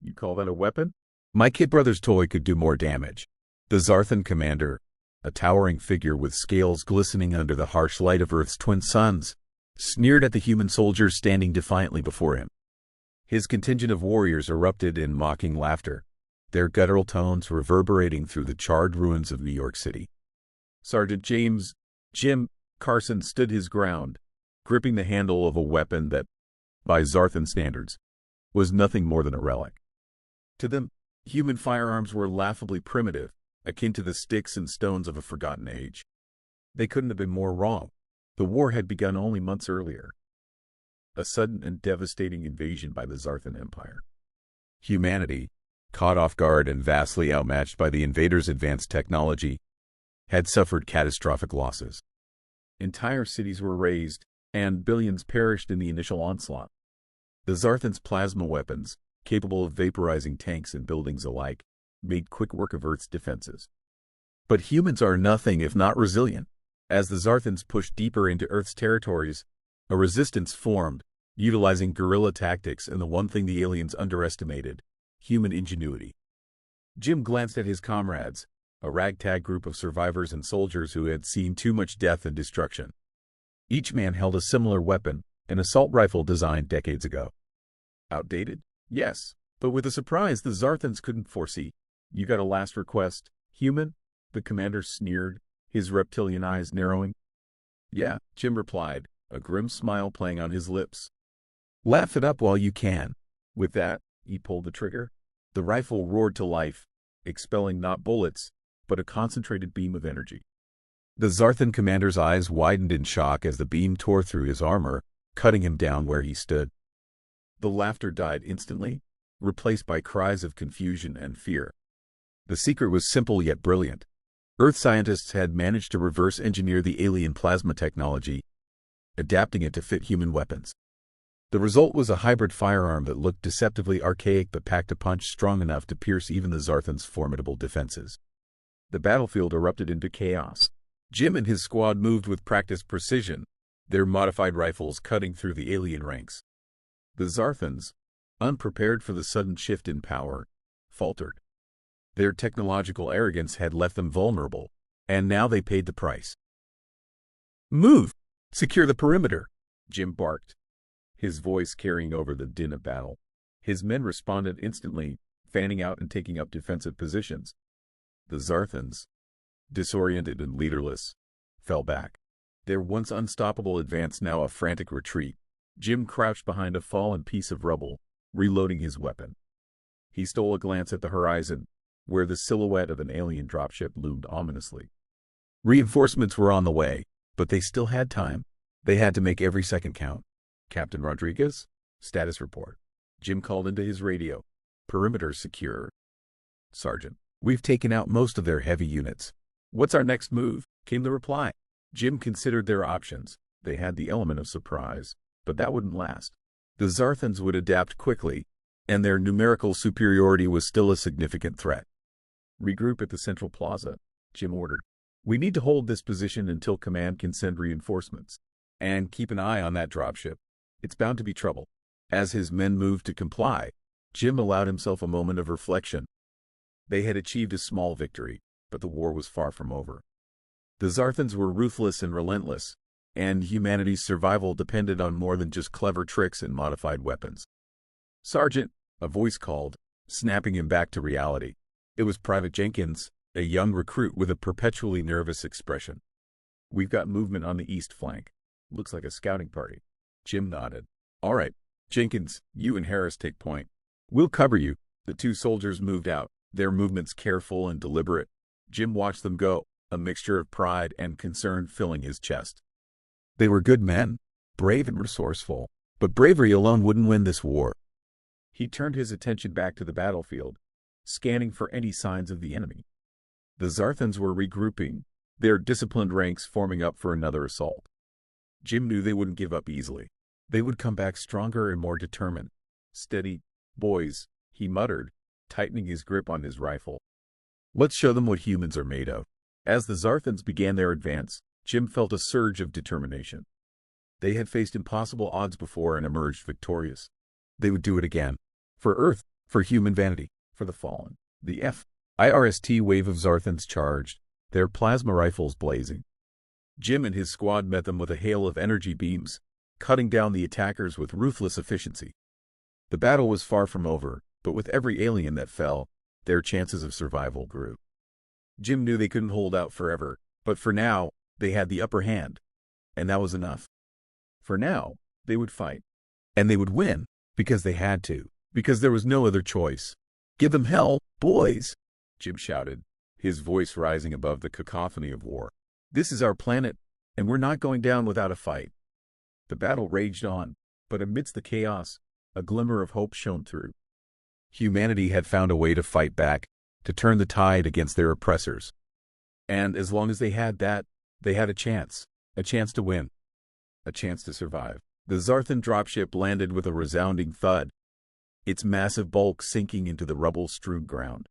You call that a weapon? My kid brother's toy could do more damage. The Zarthan commander, a towering figure with scales glistening under the harsh light of Earth's twin suns, sneered at the human soldiers standing defiantly before him. His contingent of warriors erupted in mocking laughter, their guttural tones reverberating through the charred ruins of New York City. Sergeant Jim Carson stood his ground, gripping the handle of a weapon that, by Zarthan standards, was nothing more than a relic. To them, human firearms were laughably primitive, akin to the sticks and stones of a forgotten age. They couldn't have been more wrong. The war had begun only months earlier. A sudden and devastating invasion by the Zarthan Empire. Humanity, caught off guard and vastly outmatched by the invaders' advanced technology, had suffered catastrophic losses. Entire cities were razed, and billions perished in the initial onslaught. The Zarthan's plasma weapons, capable of vaporizing tanks and buildings alike, made quick work of Earth's defenses. But humans are nothing if not resilient. As the Zarthans pushed deeper into Earth's territories, a resistance formed, utilizing guerrilla tactics and the one thing the aliens underestimated: human ingenuity. Jim glanced at his comrades, a ragtag group of survivors and soldiers who had seen too much death and destruction. Each man held a similar weapon, an assault rifle designed decades ago. Outdated? Yes, but with a surprise the Zarthans couldn't foresee. You got a last request, human? The commander sneered, his reptilian eyes narrowing. Yeah, Jim replied, a grim smile playing on his lips. Laugh it up while you can. With that, he pulled the trigger. The rifle roared to life, expelling not bullets, but a concentrated beam of energy. The Zarthan commander's eyes widened in shock as the beam tore through his armor, cutting him down where he stood. The laughter died instantly, replaced by cries of confusion and fear. The secret was simple yet brilliant. Earth scientists had managed to reverse engineer the alien plasma technology, adapting it to fit human weapons. The result was a hybrid firearm that looked deceptively archaic but packed a punch strong enough to pierce even the Zarthan's formidable defenses. The battlefield erupted into chaos. Jim and his squad moved with practiced precision, their modified rifles cutting through the alien ranks. The Zarthans, unprepared for the sudden shift in power, faltered. Their technological arrogance had left them vulnerable, and now they paid the price. Move! Secure the perimeter! Jim barked, his voice carrying over the din of battle. His men responded instantly, fanning out and taking up defensive positions. The Zarthans, disoriented and leaderless, fell back. Their once unstoppable advance now a frantic retreat. Jim crouched behind a fallen piece of rubble, reloading his weapon. He stole a glance at the horizon, where the silhouette of an alien dropship loomed ominously. Reinforcements were on the way, but they still had time. They had to make every second count. Captain Rodriguez, status report. Jim called into his radio. Perimeter secure. Sergeant, we've taken out most of their heavy units. What's our next move? Came the reply. Jim considered their options. They had the element of surprise, but that wouldn't last. The Zarthans would adapt quickly, and their numerical superiority was still a significant threat. Regroup at the central plaza, Jim ordered. We need to hold this position until command can send reinforcements. And keep an eye on that dropship. It's bound to be trouble. As his men moved to comply, Jim allowed himself a moment of reflection. They had achieved a small victory, but the war was far from over. The Zarthans were ruthless and relentless, and humanity's survival depended on more than just clever tricks and modified weapons. Sergeant, a voice called, snapping him back to reality. It was Private Jenkins, a young recruit with a perpetually nervous expression. We've got movement on the east flank. Looks like a scouting party. Jim nodded. All right, Jenkins, you and Harris take point. We'll cover you. The two soldiers moved out, their movements careful and deliberate. Jim watched them go, a mixture of pride and concern filling his chest. They were good men, brave and resourceful, but bravery alone wouldn't win this war. He turned his attention back to the battlefield, scanning for any signs of the enemy. The Zarthans were regrouping, their disciplined ranks forming up for another assault. Jim knew they wouldn't give up easily. They would come back stronger and more determined. Steady, boys, he muttered, tightening his grip on his rifle. Let's show them what humans are made of. As the Zarthans began their advance, Jim felt a surge of determination. They had faced impossible odds before and emerged victorious. They would do it again. For Earth, For human vanity, for the fallen. The FIRST wave of Zarthans charged, their plasma rifles blazing. Jim and his squad met them with a hail of energy beams, cutting down the attackers with ruthless efficiency. The battle was far from over, but with every alien that fell, their chances of survival grew. Jim knew they couldn't hold out forever, but for now, they had the upper hand. And that was enough. For now, they would fight. And they would win, because they had to, because there was no other choice. "Give them hell, boys!" Jim shouted, his voice rising above the cacophony of war. "This is our planet, and we're not going down without a fight." The battle raged on, but amidst the chaos, a glimmer of hope shone through. Humanity had found a way to fight back, to turn the tide against their oppressors. And as long as they had that, they had a chance to win, a chance to survive. The Zarthan dropship landed with a resounding thud, its massive bulk sinking into the rubble-strewn ground.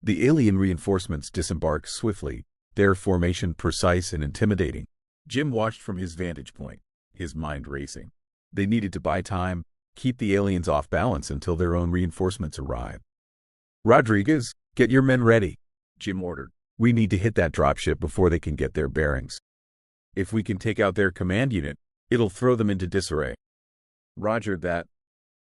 The alien reinforcements disembarked swiftly, their formation precise and intimidating. Jim watched from his vantage point, his mind racing. They needed to buy time, keep the aliens off balance until their own reinforcements arrived. "Rodriguez, get your men ready," Jim ordered. "We need to hit that dropship before they can get their bearings. If we can take out their command unit, it'll throw them into disarray." "Roger that,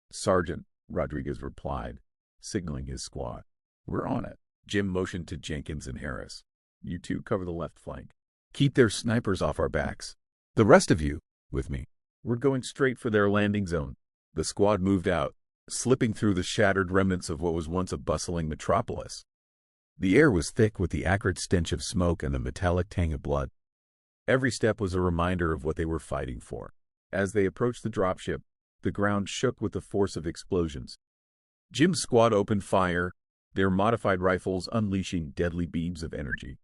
Sergeant," Rodriguez replied, signaling his squad. "We're on it." Jim motioned to Jenkins and Harris. "You two cover the left flank. Keep their snipers off our backs. The rest of you, with me. We're going straight for their landing zone." The squad moved out, slipping through the shattered remnants of what was once a bustling metropolis. The air was thick with the acrid stench of smoke and the metallic tang of blood. Every step was a reminder of what they were fighting for. As they approached the dropship, the ground shook with the force of explosions. Jim's squad opened fire, their modified rifles unleashing deadly beams of energy.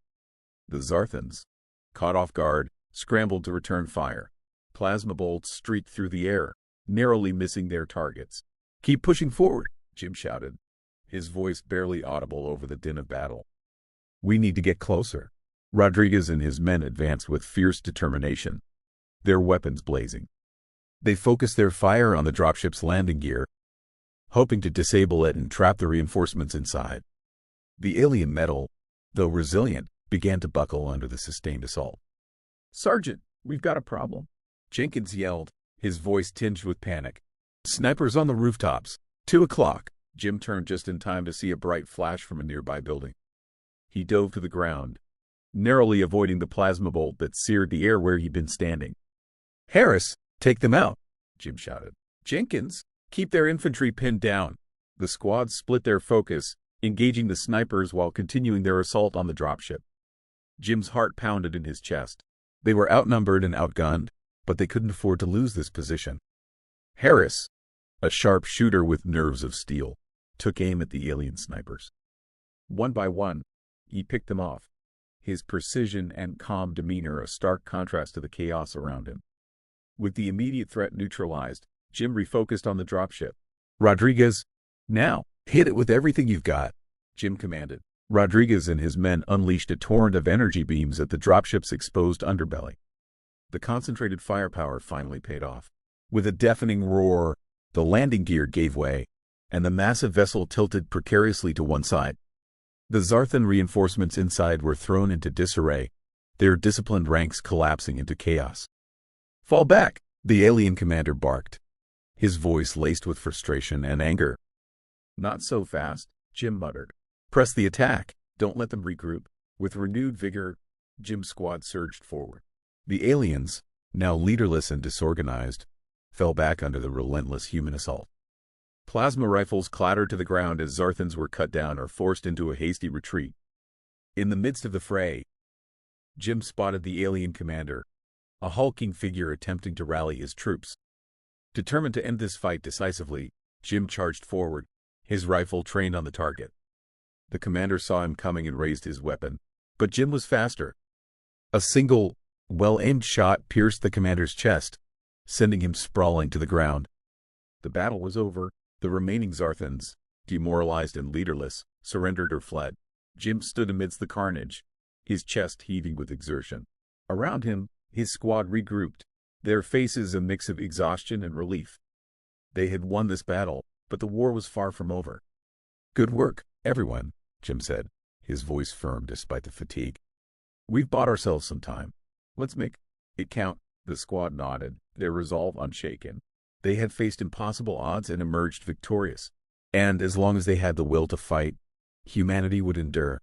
The Zarthans, caught off guard, scrambled to return fire. Plasma bolts streaked through the air, narrowly missing their targets. "Keep pushing forward," Jim shouted, his voice barely audible over the din of battle. "We need to get closer." Rodriguez and his men advanced with fierce determination, their weapons blazing. They focused their fire on the dropship's landing gear, hoping to disable it and trap the reinforcements inside. The alien metal, though resilient, began to buckle under the sustained assault. "Sergeant, we've got a problem," Jenkins yelled, his voice tinged with panic. "Snipers on the rooftops. 2 o'clock. Jim turned just in time to see a bright flash from a nearby building. He dove to the ground, narrowly avoiding the plasma bolt that seared the air where he'd been standing. "Harris, take them out," Jim shouted. "Jenkins, keep their infantry pinned down." The squad split their focus, engaging the snipers while continuing their assault on the dropship. Jim's heart pounded in his chest. They were outnumbered and outgunned, but they couldn't afford to lose this position. Harris, a sharp shooter with nerves of steel, took aim at the alien snipers. One by one, he picked them off, his precision and calm demeanor a stark contrast to the chaos around him. With the immediate threat neutralized, Jim refocused on the dropship. "Rodriguez, now, hit it with everything you've got," Jim commanded. Rodriguez and his men unleashed a torrent of energy beams at the dropship's exposed underbelly. The concentrated firepower finally paid off. With a deafening roar, the landing gear gave way, and the massive vessel tilted precariously to one side. The Zarthan reinforcements inside were thrown into disarray, their disciplined ranks collapsing into chaos. "Fall back," the alien commander barked, his voice laced with frustration and anger. "Not so fast," Jim muttered. "Press the attack. Don't let them regroup." With renewed vigor, Jim's squad surged forward. The aliens, now leaderless and disorganized, fell back under the relentless human assault. Plasma rifles clattered to the ground as Zarthans were cut down or forced into a hasty retreat. In the midst of the fray, Jim spotted the alien commander, a hulking figure attempting to rally his troops. Determined to end this fight decisively, Jim charged forward, his rifle trained on the target. The commander saw him coming and raised his weapon, but Jim was faster. A single, well-aimed shot pierced the commander's chest, sending him sprawling to the ground. The battle was over. The remaining Zarthans, demoralized and leaderless, surrendered or fled. Jim stood amidst the carnage, his chest heaving with exertion. Around him, his squad regrouped, their faces a mix of exhaustion and relief. They had won this battle, but the war was far from over. "Good work, everyone," Jim said, his voice firm despite the fatigue. "We've bought ourselves some time. Let's make it count." The squad nodded, their resolve unshaken. They had faced impossible odds and emerged victorious. And as long as they had the will to fight, humanity would endure.